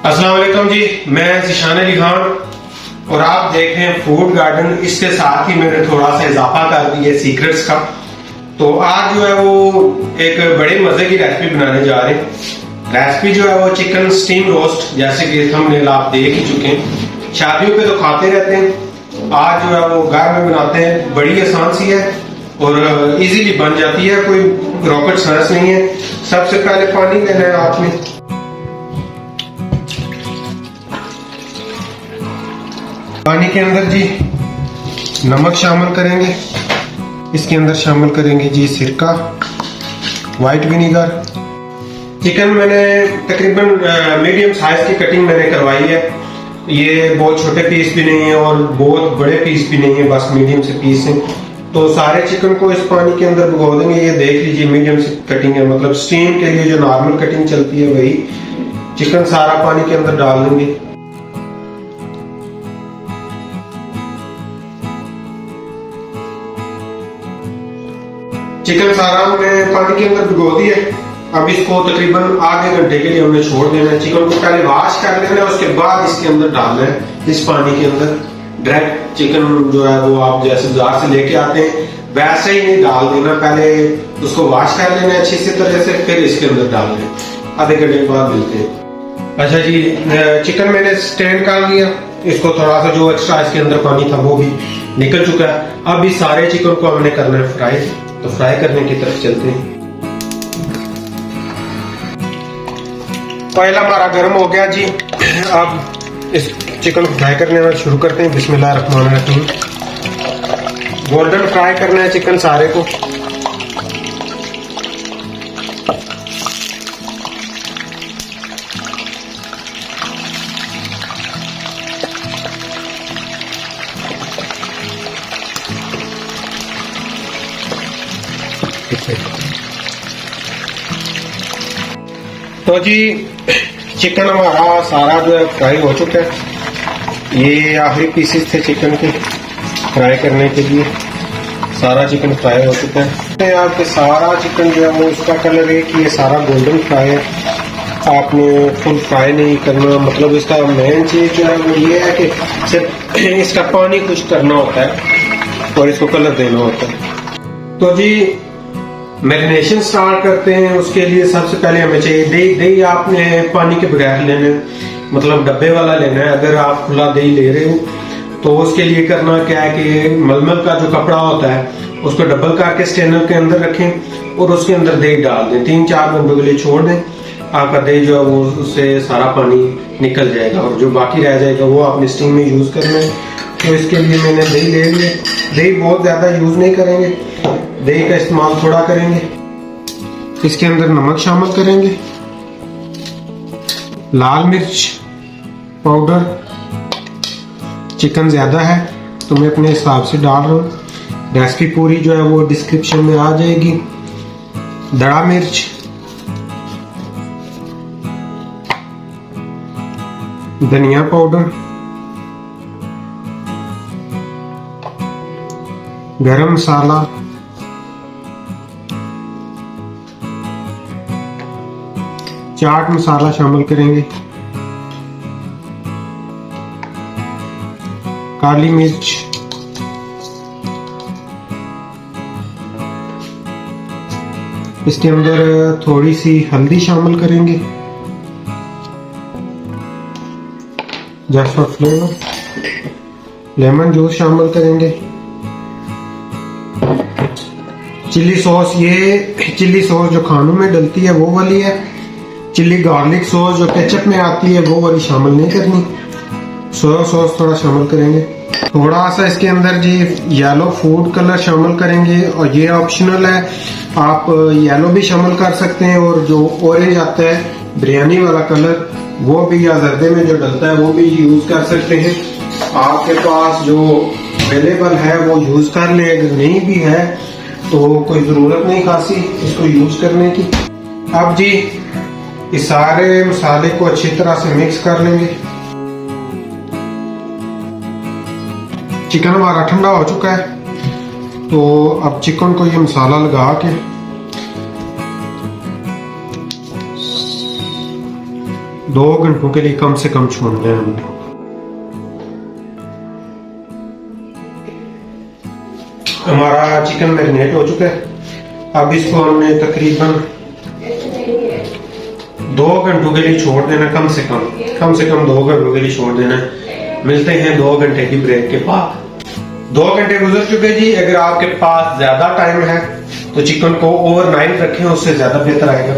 अस्सलाम वालेकुम जी, मैं ज़िशान अली खान और आप देख रहे हैं फूड गार्डन। इसके साथ ही मैंने थोड़ा सा इजाफा कर दिया सीक्रेट्स का। तो आज जो है वो एक बड़े मजे की रेसिपी बनाने जा रहे हैं। रेसिपी जो है वो चिकन स्टीम रोस्ट, जैसे कि थंबनेल आप देख ही चुके हैं। शादियों पे तो खाते रहते हैं, आज जो है वो घर में बनाते हैं। बड़ी आसान सी है और इजीली बन जाती है, कोई रॉकेट साइंस नहीं है। सबसे पहले पानी लेना है आपने। पानी के अंदर जी नमक शामिल करेंगे, इसके अंदर शामिल करेंगे जी सिरका, व्हाइट विनीगर। चिकन मैंने तकरीबन मीडियम साइज की कटिंग मैंने करवाई है। ये बहुत छोटे पीस भी नहीं है और बहुत बड़े पीस भी नहीं है, बस मीडियम से पीस हैं। तो सारे चिकन को इस पानी के अंदर भिगो देंगे। ये देख लीजिए मीडियम से कटिंग है, मतलब स्टीम के लिए जो नॉर्मल कटिंग चलती है वही। चिकन सारा पानी के अंदर डाल देंगे। चिकन सारा हमने पानी के अंदर भिगो दिया। अब इसको तकरीबन आधे घंटे के लिए हमने छोड़ देना है। चिकन को पहले वॉश कर लेना है, उसके बाद इसके अंदर डालना है इस पानी के अंदर। डायरेक्ट चिकन जो है वो आप जैसे बाजार से लेके आते हैं वैसे ही नहीं डाल देना, पहले उसको वॉश कर लेना है अच्छी सी तरह से, फिर इसके अंदर डालना है। आधे घंटे के बाद मिलते हैं। अच्छा जी, चिकन मैंने स्टैंड कर लिया। इसको थोड़ा सा जो एक्स्ट्रा इसके अंदर पानी था वो भी निकल चुका है। अब इस सारे चिकन को हमने करना है फ्राई। तो फ्राई करने की तरफ चलते हैं। ऑयल हमारा गर्म हो गया जी। अब इस चिकन को फ्राई करने में शुरू करते हैं। बिस्मिल्लाहिर्रहमानिर्रहीम। गोल्डन फ्राई करना है चिकन सारे को। तो जी चिकन हमारा सारा जो है फ्राई हो चुका है। ये आखिरी पीसेस थे चिकन के फ्राई करने के लिए। सारा चिकन फ्राई हो चुका है। आपके सारा चिकन जो है वो उसका कलर है कि ये सारा गोल्डन फ्राई है। आपने फुल फ्राई नहीं करना, मतलब इसका मेन चीज जो है वो ये है कि सिर्फ इसका पानी कुछ करना होता है और इसको कलर देना होता है। तो जी मैरिनेशन स्टार्ट करते हैं। उसके लिए सबसे पहले हमें चाहिए दही। दही आपने पानी के बगैर लेना है, मतलब डब्बे वाला लेना है। अगर आप खुला दही ले रहे हो तो उसके लिए करना क्या है कि मलमल का जो कपड़ा होता है उसको डबल करके स्टेनर के अंदर रखें और उसके अंदर दही डाल दें। 3-4 घंटों के लिए छोड़ दें। आपका दही जो है वो उससे सारा पानी निकल जाएगा और जो बाकी रह जाएगा वो आपने स्टीम में यूज करना है। तो इसके लिए मैंने दही ले लिया। दही बहुत ज्यादा यूज नहीं करेंगे, दही का इस्तेमाल थोड़ा करेंगे। इसके अंदर नमक शामिल करेंगे, लाल मिर्च पाउडर। चिकन ज्यादा है तो मैं अपने हिसाब से डाल रहा हूँ। रेसिपी पूरी जो है वो डिस्क्रिप्शन में आ जाएगी। दड़ा मिर्च, धनिया पाउडर, गरम मसाला, चाट मसाला शामिल करेंगे, काली मिर्च, इसके अंदर थोड़ी सी हल्दी शामिल करेंगे just for flavour. Lemon juice शामिल करेंगे। चिल्ली सॉस, ये चिल्ली सॉस जो खानों में डलती है वो वाली है। चिल्ली गार्लिक सॉस जो केचप में आती है वो वाली शामिल नहीं करनी। सोया सॉस थोड़ा शामिल करेंगे। थोड़ा सा इसके अंदर जी येलो फूड कलर शामिल करेंगे और ये ऑप्शनल है, आप येलो भी शामिल कर सकते हैं और जो ऑरेंज आता है बिरयानी वाला कलर वो भी, या जर्दे में जो डलता है वो भी यूज कर सकते हैं। आपके पास जो अवेलेबल है वो यूज कर लें, अगर नहीं भी है तो कोई जरूरत नहीं खासी इसको यूज करने की। अब जी इस सारे मसाले को अच्छी तरह से मिक्स कर लेंगे। चिकन हमारा ठंडा हो चुका है तो अब चिकन को ये मसाला लगा के 2 घंटों के लिए कम से कम छोड़ना है हमने। हमारा चिकन मैरिनेट हो चुका है। अब इसको हमने तकरीबन 2 घंटों के लिए छोड़ देना, कम से कम 2 घंटों के लिए छोड़ देना। मिलते हैं 2 घंटे की ब्रेक के बाद। 2 घंटे गुजर चुके जी। अगर आपके पास ज्यादा टाइम है तो चिकन को ओवरनाइट रखें, उससे ज्यादा बेहतर आएगा।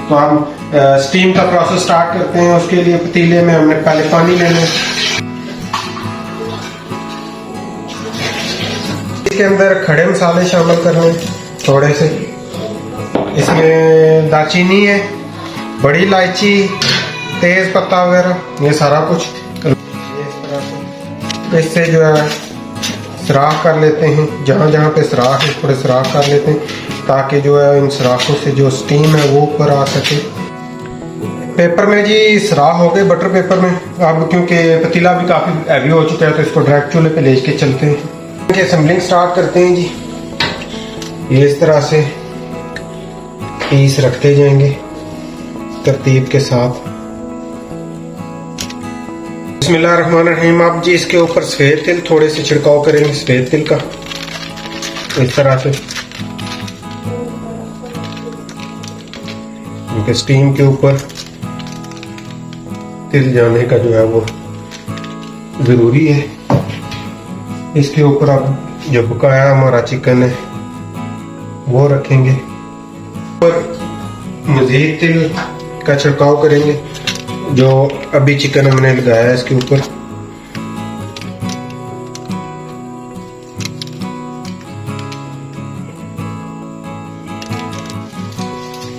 तो हम स्टीम का प्रोसेस स्टार्ट करते हैं। उसके लिए पतीले में हमने पहले पानी लेना है। इसके अंदर खड़े मसाले शामिल करने थोड़े से। इसमें दालचीनी है, बड़ी इलायची, तेज पत्ता वगैरह, ये सारा कुछ इस तरह से इससे जो है सुराख कर लेते हैं। जहाँ जहाँ पे सुराख है थोड़े सुराख कर लेते हैं, ताकि जो है इन सुराखों से जो स्टीम है वो ऊपर आ सके। पेपर में जी सुराख हो गए, बटर पेपर में। अब क्योंकि पतीला भी काफी हैवी हो चुका है तो इसको डायरेक्ट चूल्हे पे ले के चलते हैं। असेंबलिंग स्टार्ट करते हैं जी। ये इस तरह से पीस रखते जाएंगे तरतीब के साथ। बिस्मिल्लाहिर्रहमानिर्रहीम। आप जी इसके ऊपर सफेद तिल थोड़े से छिड़काव करेंगे, सफेद तिल का इस तरह से, क्योंकि स्टीम के ऊपर तिल जाने का जो है वो जरूरी है। इसके ऊपर अब जो पकाया हमारा चिकन है वो रखेंगे और मजीद तिल का छिड़काव करेंगे। जो अभी चिकन हमने लगाया है इसके ऊपर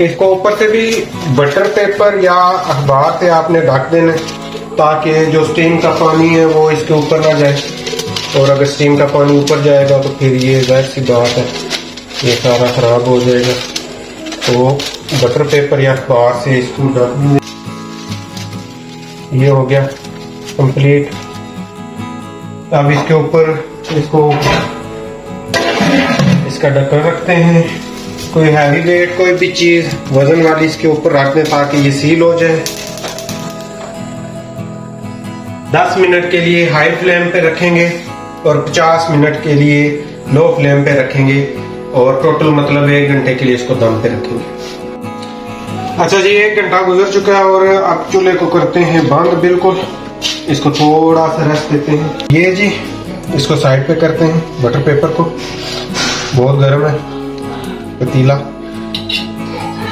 इसको ऊपर से भी बटर पेपर या अखबार से आपने ढक देना, ताकि जो स्टीम का पानी है वो इसके ऊपर ना जाए। और अगर स्टीम का पानी ऊपर जाएगा तो फिर ये जाहिर सी बात है ये सारा खराब हो जाएगा। तो बटर पेपर या अखबार से इसको ढक दें। ये हो गया कंप्लीट। अब इसके ऊपर इसको इसका ढक्कन रखते हैं। कोई हैवी वेट कोई भी चीज वजन वाली इसके ऊपर रख दें ताकि ये सील हो जाए। 10 मिनट के लिए हाई फ्लेम पे रखेंगे और 50 मिनट के लिए लो फ्लेम पे रखेंगे और टोटल मतलब 1 घंटे के लिए इसको दम पे रखेंगे। अच्छा जी 1 घंटा गुजर चुका है और अब चूल्हे को करते हैं बंद बिल्कुल। इसको थोड़ा सा रेस्ट देते हैं। ये जी इसको साइड पे करते हैं बटर पेपर को। बहुत गर्म है पतीला।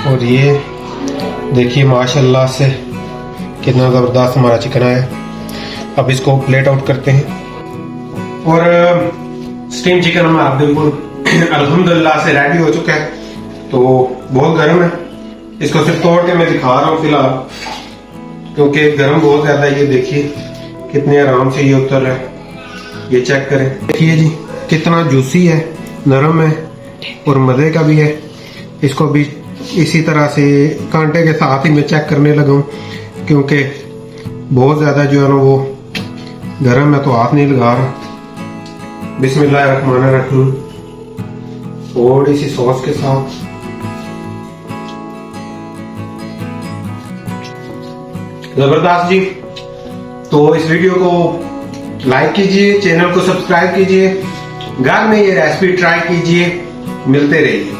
और ये देखिए माशाल्लाह से कितना जबरदस्त हमारा चिकन आया। अब इसको प्लेट आउट करते हैं। और स्टीम चिकन हमारा बिल्कुल अल्हम्दुलिल्लाह से रेडी हो चुका है। तो बहुत गर्म है, इसको सिर्फ तोड़ के मैं दिखा रहा हूँ फिलहाल, क्योंकि गर्म बहुत ज्यादा है। ये देखिए कितने आराम से ये उतर रहा है। ये चेक करें, देखिए जी कितना जूसी है, नरम है और मजे का भी है। इसको भी इसी तरह से कांटे के साथ ही मैं चेक करने लगा हूँ, क्योंकि बहुत ज्यादा जो है ना वो गर्म है तो हाथ नहीं लगा रहा। बिस्मिल्लाहिर्रहमानिर्रहीम। थोड़ी सी सॉस के साथ जबरदस्त जी। तो इस वीडियो को लाइक कीजिए, चैनल को सब्सक्राइब कीजिए, घर में ये रेसिपी ट्राई कीजिए। मिलते रहिए।